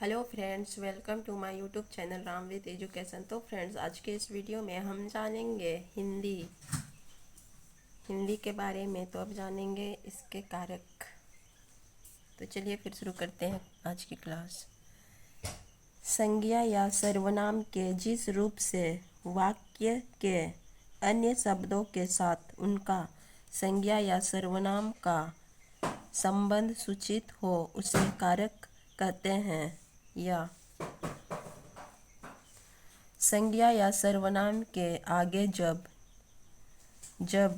Hello friends, welcome to my YouTube channel Ram with education. तो friends, आज के इस वीडियो में हम जानेंगे हिंदी के बारे में। तो अब जानेंगे इसके कारक। तो चलिए फिर शुरू करते हैं आज की क्लास। संज्ञा या सर्वनाम के जिस रूप से वाक्य के अन्य शब्दों के साथ उनका संज्ञा या सर्वनाम का संबंध सूचित हो उसे कारक कहते हैं। या संज्ञा या सर्वनाम के आगे जब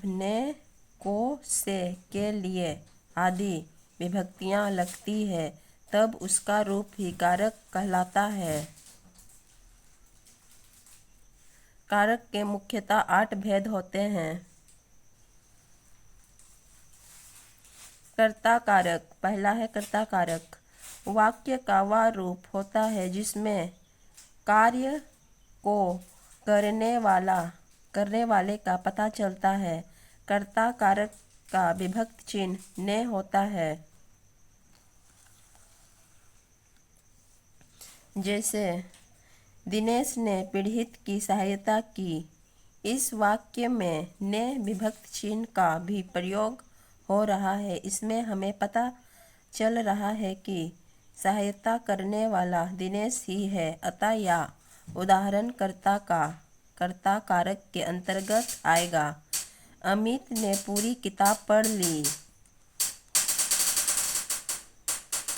ने, को, से, के लिए आदि विभक्तियां लगती है तब उसका रूप ही कारक कहलाता है। कारक के मुख्यतः 8 भेद होते हैं। कर्ता कारक। पहला है कर्ता कारक। वाक्य का वह रूप होता है जिसमें कार्य को करने वाले का पता चलता है। कर्ता कारक का विभक्त चिन्ह ने होता है। जैसे दिनेश ने पीड़ित की सहायता की। इस वाक्य में ने विभक्त चिन्ह का भी प्रयोग हो रहा है। इसमें हमें पता चल रहा है कि सहायता करने वाला दिनेश ही है, अतः या उदाहरण कर्ता कारक के अंतर्गत आएगा। अमित ने पूरी किताब पढ़ ली।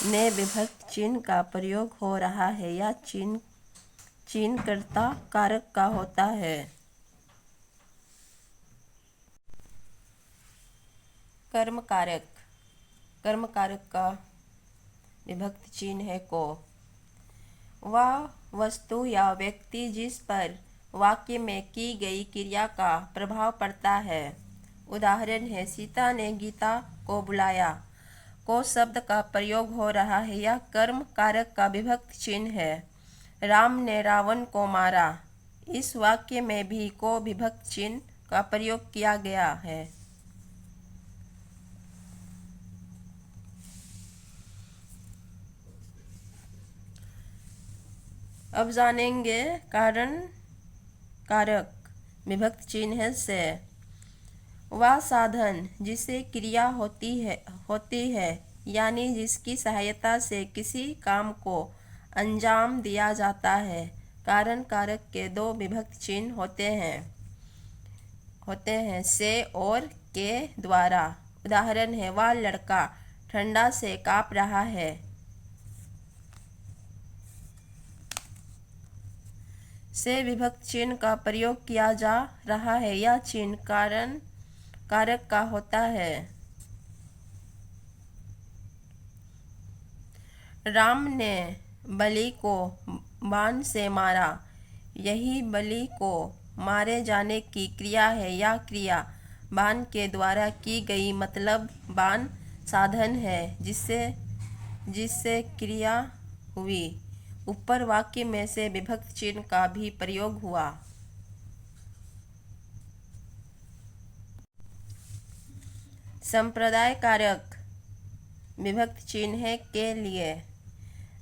ने विभक्त चिन्ह का प्रयोग हो रहा है। या चिन्ह कर्ता कारक का होता है। कर्म कारक का विभक्त चिन्ह है को। वह वस्तु या व्यक्ति जिस पर वाक्य में की गई क्रिया का प्रभाव पड़ता है। उदाहरण है सीता ने गीता को बुलाया। को शब्द का प्रयोग हो रहा है। यह कर्म कारक का विभक्त चिन्ह है। राम ने रावण को मारा। इस वाक्य में भी को विभक्त चिन्ह का प्रयोग किया गया है। अब जानेंगे कारण कारक विभक्त चिन्ह से। वह साधन जिससे क्रिया होती है यानी जिसकी सहायता से किसी काम को अंजाम दिया जाता है। कारण कारक के 2 विभक्त चिन्ह होते हैं से और के द्वारा। उदाहरण है वह लड़का ठंडा से कांप रहा है। से विभक्त चिन्ह का प्रयोग किया जा रहा है। यह चिन्ह कारण कारक का होता है। राम ने बलि को बाण से मारा। यही बलि को मारे जाने की क्रिया है। यह क्रिया बाण के द्वारा की गई, मतलब बाण साधन है जिससे क्रिया हुई। ऊपर वाक्य में से विभक्त चिन्ह का भी प्रयोग हुआ। संप्रदाय कारक विभक्त चिन्ह के लिए।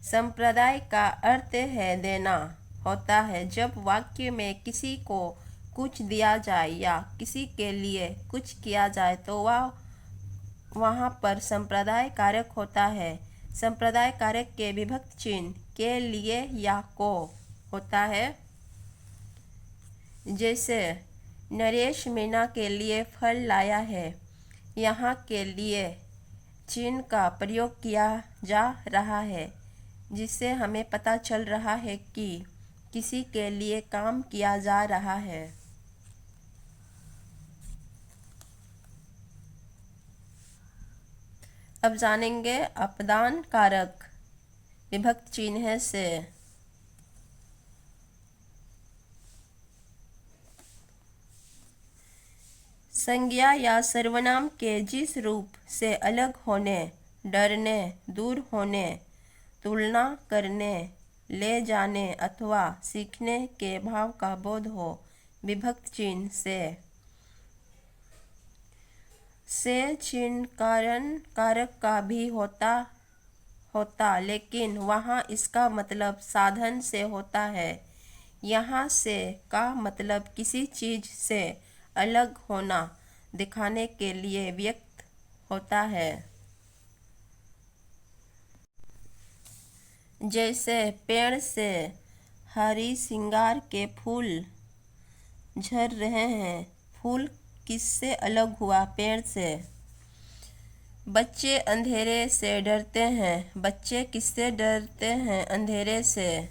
संप्रदाय का अर्थ है देना होता है। जब वाक्य में किसी को कुछ दिया जाए या किसी के लिए कुछ किया जाए तो वहाँ पर संप्रदाय कारक होता है। संप्रदाय कारक के विभक्त चिन्ह के लिए या को होता है। जैसे नरेश मीना के लिए फल लाया है। यहाँ के लिए चिन्ह का प्रयोग किया जा रहा है जिससे हमें पता चल रहा है कि किसी के लिए काम किया जा रहा है। अब जानेंगे अपदान कारक विभक्त चिन्ह से। संज्ञा या सर्वनाम के जिस रूप से अलग होने, डरने, दूर होने, तुलना करने, ले जाने अथवा सीखने के भाव का बोध हो, विभक्त चिन्ह से चिन्ह कारण कारक का भी होता, लेकिन वहाँ इसका मतलब साधन से होता है। यहाँ से का मतलब किसी चीज़ से अलग होना दिखाने के लिए व्यक्त होता है। जैसे पेड़ से हरी सिंगार के फूल झड़ रहे हैं। फूल किससे अलग हुआ? पेड़ से। बच्चे अंधेरे से डरते हैं। बच्चे किससे डरते हैं? अंधेरे से।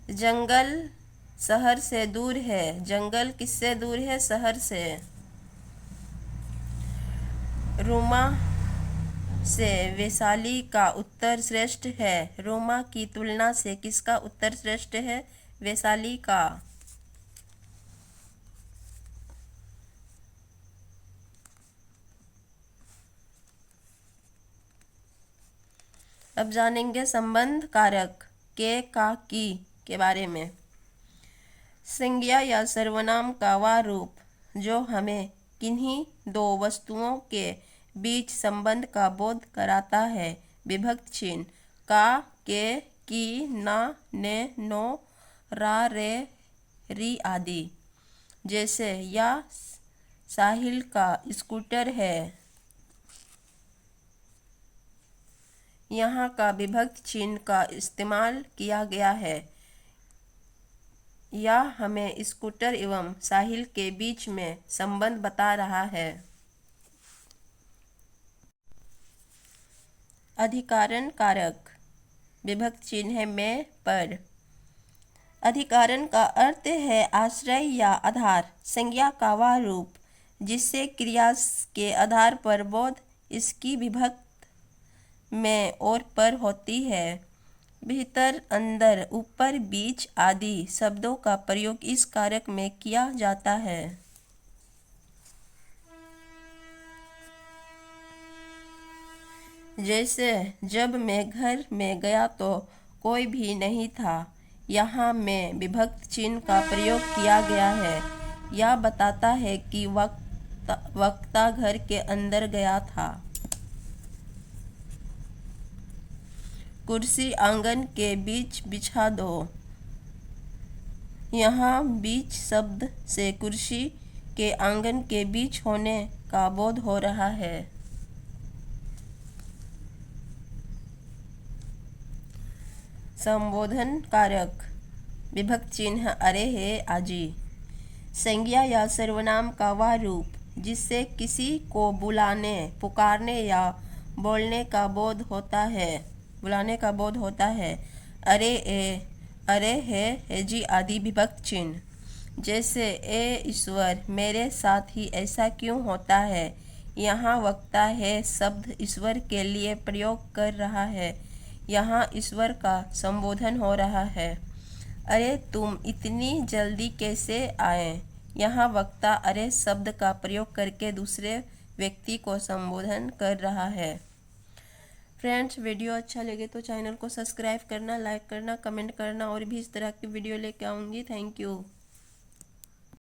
जंगल शहर से दूर है। जंगल किससे दूर है? शहर से। रोमा से वैशाली का उत्तर श्रेष्ठ है। रोमा की तुलना से किसका उत्तर श्रेष्ठ है? वैशाली का। अब जानेंगे संबंध कारक के का की के बारे में। संज्ञा या सर्वनाम का वह रूप जो हमें किन्हीं दो वस्तुओं के बीच संबंध का बोध कराता है। विभक्त चिन्ह का, के, की, ना, ने, नो, रा, रे, री आदि। जैसे यह साहिल का स्कूटर है। यहाँ का विभक्त चिन्ह का इस्तेमाल किया गया है। यह हमें स्कूटर एवं साहिल के बीच में संबंध बता रहा है। अधिकारण कारक विभक्त चिन्ह है में, पर। अधिकारण का अर्थ है आश्रय या आधार। संज्ञा का वह रूप जिससे क्रिया के आधार पर बोध इसकी विभक्त में और पर होती है। भीतर, अंदर, ऊपर, बीच आदि शब्दों का प्रयोग इस कारक में किया जाता है। जैसे जब मैं घर में गया तो कोई भी नहीं था। यहाँ में विभक्त चिन्ह का प्रयोग किया गया है। यह बताता है कि वक्ता घर के अंदर गया था। कुर्सी आंगन के बीच बिछा दो। यहाँ बीच शब्द से कुर्सी के आंगन के बीच होने का बोध हो रहा है। संबोधन कारक विभक्त चिन्ह अरे, हे, आजी। संज्ञा या सर्वनाम का वह रूप जिससे किसी को बुलाने, पुकारने या बोलने का बोध होता है। अरे, ए, अरे, हे, जी आदि विभक्त चिन्ह। जैसे ए ईश्वर, मेरे साथ ही ऐसा क्यों होता है? यहाँ वक्ता है शब्द ईश्वर के लिए प्रयोग कर रहा है। यहाँ ईश्वर का संबोधन हो रहा है। अरे, तुम इतनी जल्दी कैसे आए? यहाँ वक्ता अरे शब्द का प्रयोग करके दूसरे व्यक्ति को संबोधन कर रहा है। फ्रेंड्स, वीडियो अच्छा लगे तो चैनल को सब्सक्राइब करना, लाइक करना, कमेंट करना और भी इस तरह की वीडियो लेके आऊँगी। Thank you.